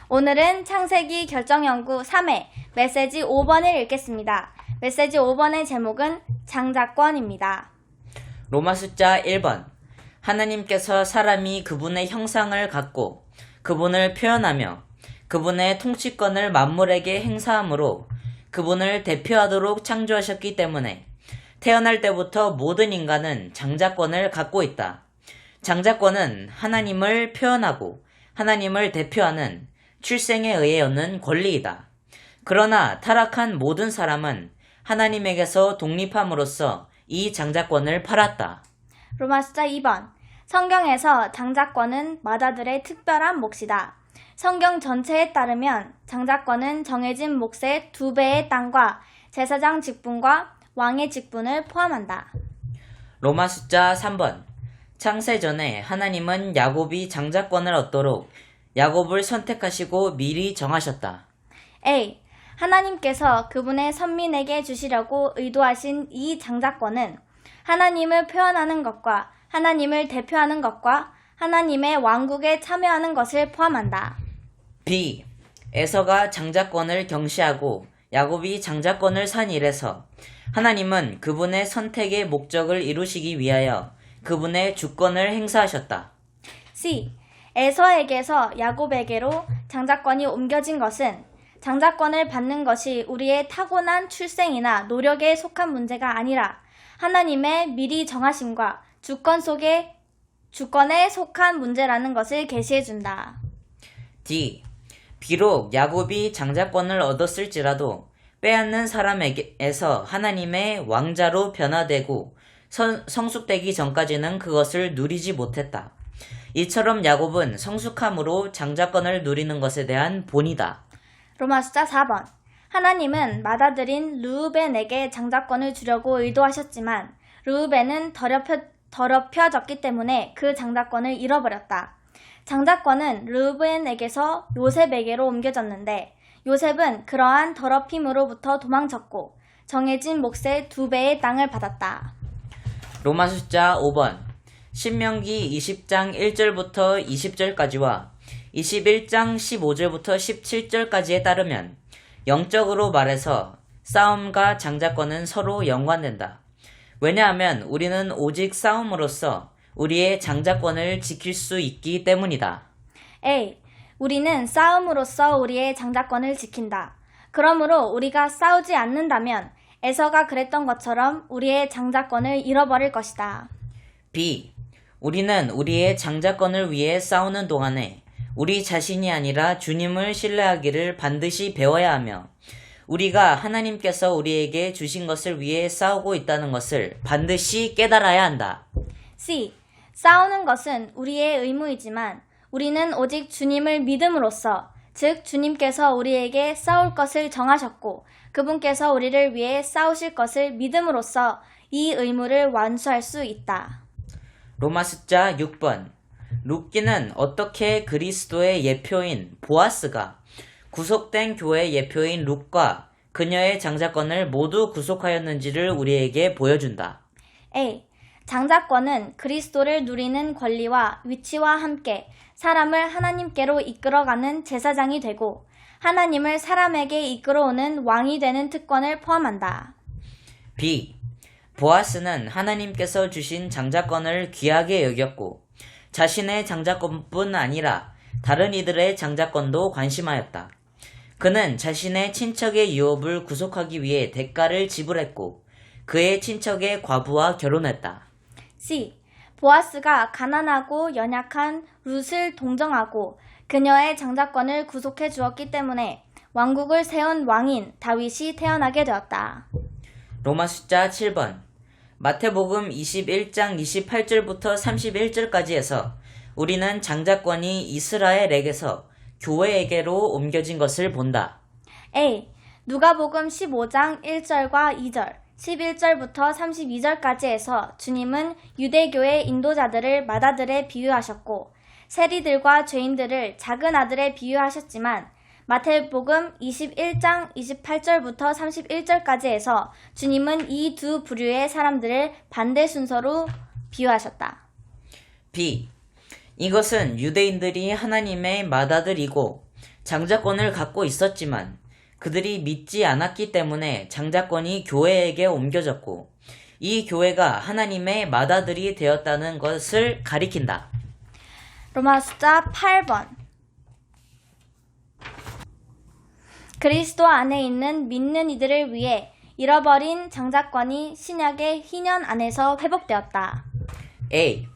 오늘은 창세기 결정연구 3회 메시지 5번을 읽겠습니다. 메시지 5번의 제목은 장자권입니다. 로마 숫자 1번. 하나님께서 사람이 그분의 형상을 갖고 그분을 표현하며 그분의 통치권을 만물에게 행사함으로 그분을 대표하도록 창조하셨기 때문에 태어날 때부터 모든 인간은 장자권을 갖고 있다. 장자권은 하나님을 표현하고 하나님을 대표하는 출생에 의해 얻는 권리이다. 그러나 타락한 모든 사람은 하나님에게서 독립함으로써 이 장자권을 팔았다. 로마 숫자 2번. 성경에서 장자권은 마다들의 특별한 몫이다. 성경 전체에 따르면 장자권은 정해진 몫의 2배의 땅과 제사장 직분과 왕의 직분을 포함한다. 로마 숫자 3번. 창세 전에 하나님은 야곱이 장자권을 얻도록 야곱을 선택하시고 미리 정하셨다. A. 하나님께서 그분의 선민에게 주시려고 의도하신 이 장자권은 하나님을 표현하는 것과 하나님을 대표하는 것과 하나님의 왕국에 참여하는 것을 포함한다. B. 에서가 장자권을 경시하고 야곱이 장자권을 산 일에서 하나님은 그분의 선택의 목적을 이루시기 위하여 그분의 주권을 행사하셨다. C. 에서에게서 야곱에게로 장자권이 옮겨진 것은 장자권을 받는 것이 우리의 타고난 출생이나 노력에 속한 문제가 아니라 하나님의 미리 정하심과 주권에 속한 문제라는 것을 계시해준다. D. 비록 야곱이 장자권을 얻었을지라도 빼앗는 사람에게서 하나님의 왕자로 변화되고 성숙되기 전까지는 그것을 누리지 못했다. 이처럼 야곱은 성숙함으로 장자권을 누리는 것에 대한 본이다. 로마 숫자 4번. 하나님은 맏아들인 르우벤에게 장자권을 주려고 의도하셨지만 르우벤은 더럽혀졌기 때문에 그 장자권을 잃어버렸다. 장자권은 르우벤에게서 요셉에게로 옮겨졌는데 요셉은 그러한 더럽힘으로부터 도망쳤고 정해진 몫의 2배의 땅을 받았다. 로마 숫자 5번. 신명기 20장 1절부터 20절까지와 21장 15절부터 17절까지에 따르면 영적으로 말해서 싸움과 장자권은 서로 연관된다. 왜냐하면 우리는 오직 싸움으로써 우리의 장자권을 지킬 수 있기 때문이다. A. 우리는 싸움으로써 우리의 장자권을 지킨다. 그러므로 우리가 싸우지 않는다면 에서가 그랬던 것처럼 우리의 장자권을 잃어버릴 것이다. B. 우리는 우리의 장자권을 위해 싸우는 동안에 우리 자신이 아니라 주님을 신뢰하기를 반드시 배워야 하며 우리가 하나님께서 우리에게 주신 것을 위해 싸우고 있다는 것을 반드시 깨달아야 한다. C. 싸우는 것은 우리의 의무이지만 우리는 오직 주님을 믿음으로써 즉 주님께서 우리에게 싸울 것을 정하셨고 그분께서 우리를 위해 싸우실 것을 믿음으로써 이 의무를 완수할 수 있다. 로마 숫자 6번. 룻기는 어떻게 그리스도의 예표인 보아스가 구속된 교회의 예표인 룻과 그녀의 장자권을 모두 구속하였는지를 우리에게 보여준다. A. 장자권은 그리스도를 누리는 권리와 위치와 함께 사람을 하나님께로 이끌어가는 제사장이 되고 하나님을 사람에게 이끌어오는 왕이 되는 특권을 포함한다. B. 보아스는 하나님께서 주신 장자권을 귀하게 여겼고 자신의 장자권뿐 아니라 다른 이들의 장자권도 관심하였다. 그는 자신의 친척의 유업을 구속하기 위해 대가를 지불했고 그의 친척의 과부와 결혼했다. C. 보아스가 가난하고 연약한 룻을 동정하고 그녀의 장자권을 구속해 주었기 때문에 왕국을 세운 왕인 다윗이 태어나게 되었다. 로마 숫자 7번. 마태복음 21장 28절부터 31절까지에서 우리는 장자권이 이스라엘에게서 교회에게로 옮겨진 것을 본다. A. 누가복음 15장 1절과 2절, 11절부터 32절까지에서 주님은 유대교의 인도자들을 맏아들에 비유하셨고 세리들과 죄인들을 작은 아들에 비유하셨지만 마태복음 21장 28절부터 31절까지에서 주님은 이 두 부류의 사람들을 반대 순서로 비유하셨다. B. 이것은 유대인들이 하나님의 맏아들이고 장자권을 갖고 있었지만 그들이 믿지 않았기 때문에 장자권이 교회에게 옮겨졌고 이 교회가 하나님의 맏아들이 되었다는 것을 가리킨다. 로마 숫자 8번. 그리스도 안에 있는 믿는 이들을 위해 잃어버린 장자권이 신약의 희년 안에서 회복되었다. A.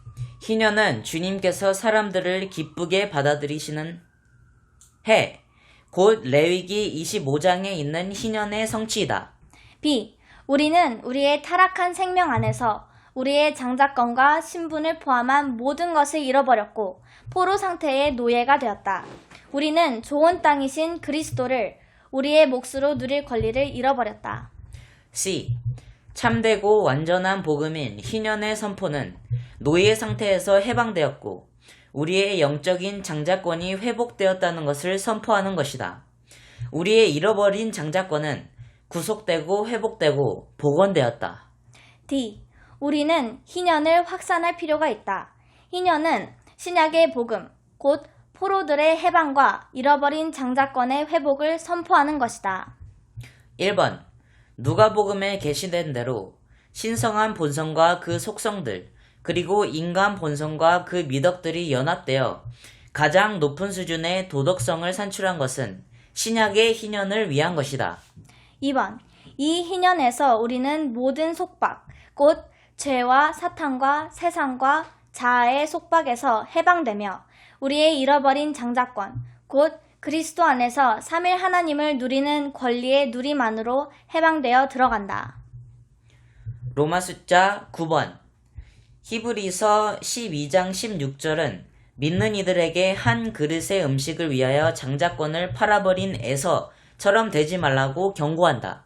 희년은 주님께서 사람들을 기쁘게 받아들이시는 해, 곧 레위기 25장에 있는 희년의 성취이다. B. 우리는 우리의 타락한 생명 안에서 우리의 장자권과 신분을 포함한 모든 것을 잃어버렸고 포로 상태의 노예가 되었다. 우리는 좋은 땅이신 그리스도를 우리의 몫으로 누릴 권리를 잃어버렸다. C. 참되고 완전한 복음인 희년의 선포는 노예 상태에서 해방되었고 우리의 영적인 장자권이 회복되었다는 것을 선포하는 것이다. 우리의 잃어버린 장자권은 구속되고 회복되고 복원되었다. D. 우리는 희년을 확산할 필요가 있다. 희년은 신약의 복음, 곧 포로들의 해방과 잃어버린 장자권의 회복을 선포하는 것이다. 1번. 누가복음에 게시된 대로 신성한 본성과 그 속성들, 그리고 인간 본성과 그 미덕들이 연합되어 가장 높은 수준의 도덕성을 산출한 것은 신약의 희년을 위한 것이다. 2번. 이 희년에서 우리는 모든 속박, 곧 죄와 사탄과 세상과 자아의 속박에서 해방되며 우리의 잃어버린 장자권, 곧 그리스도 안에서 3일 하나님을 누리는 권리의 누림 안으로 해방되어 들어간다. 로마 숫자 9번. 히브리서 12장 16절은 믿는 이들에게 한 그릇의 음식을 위하여 장자권을 팔아버린 에서처럼 되지 말라고 경고한다.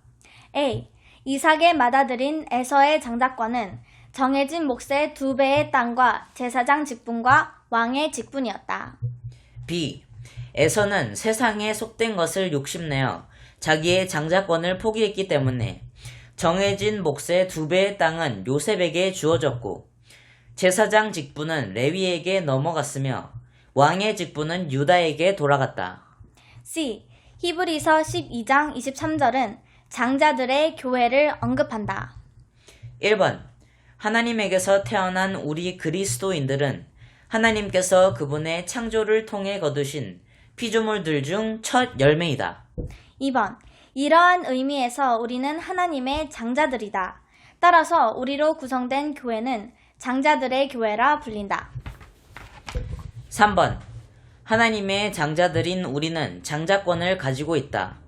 A. 이삭의 맏아들인 에서의 장자권은 정해진 몫의 2배의 땅과 제사장 직분과 왕의 직분이었다. B. 에서는 세상에 속된 것을 욕심내어 자기의 장자권을 포기했기 때문에 정해진 몫의 2배의 땅은 요셉에게 주어졌고 제사장 직분은 레위에게 넘어갔으며 왕의 직분은 유다에게 돌아갔다. C. 히브리서 12장 23절은 장자들의 교회를 언급한다. 1번. 하나님에게서 태어난 우리 그리스도인들은 하나님께서 그분의 창조를 통해 거두신 피조물들 중 첫 열매이다. 2번. 이러한 의미에서 우리는 하나님의 장자들이다. 따라서 우리로 구성된 교회는 장자들의 교회라 불린다. 3번. 하나님의 장자들인 우리는 장자권을 가지고 있다.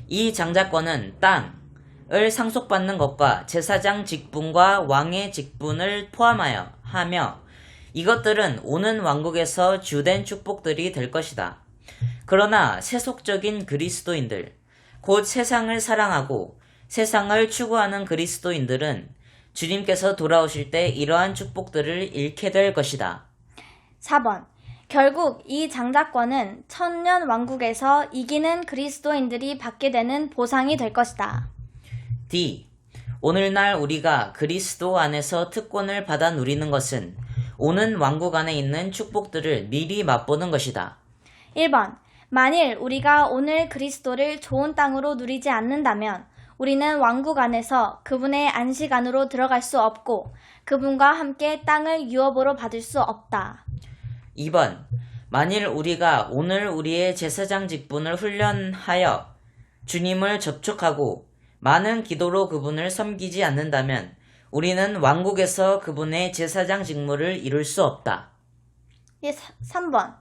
이 장자권은 땅을 상속받는 것과 제사장 직분과 왕의 직분을 포함하여 하며 이것들은 오는 왕국에서 주된 축복들이 될 것이다. 그러나 세속적인 그리스도인들, 곧 세상을 사랑하고 세상을 추구하는 그리스도인들은 주님께서 돌아오실 때 이러한 축복들을 잃게 될 것이다. 4번. 결국 이 장자권은 천년 왕국에서 이기는 그리스도인들이 받게 되는 보상이 될 것이다. D. 오늘날 우리가 그리스도 안에서 특권을 받아 누리는 것은 오는 왕국 안에 있는 축복들을 미리 맛보는 것이다. 1번. 만일 우리가 오늘 그리스도를 좋은 땅으로 누리지 않는다면 우리는 왕국 안에서 그분의 안식 안으로 들어갈 수 없고 그분과 함께 땅을 유업으로 받을 수 없다. 2번. 만일 우리가 오늘 우리의 제사장 직분을 훈련하여 주님을 접촉하고 많은 기도로 그분을 섬기지 않는다면 우리는 왕국에서 그분의 제사장 직무를 이룰 수 없다. 3번.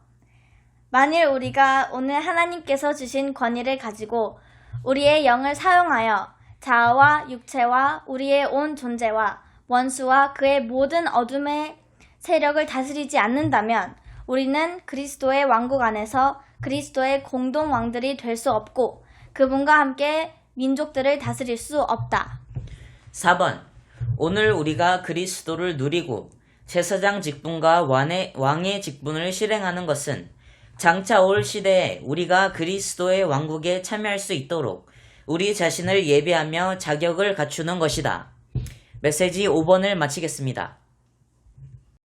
만일 우리가 오늘 하나님께서 주신 권위를 가지고 우리의 영을 사용하여 자아와 육체와 우리의 온 존재와 원수와 그의 모든 어둠의 세력을 다스리지 않는다면 우리는 그리스도의 왕국 안에서 그리스도의 공동 왕들이 될 수 없고 그분과 함께 민족들을 다스릴 수 없다. 4번. 오늘 우리가 그리스도를 누리고 제사장 직분과 왕의 직분을 실행하는 것은 장차 올 시대에 우리가 그리스도의 왕국에 참여할 수 있도록 우리 자신을 예배하며 자격을 갖추는 것이다. 메시지 5번을 마치겠습니다.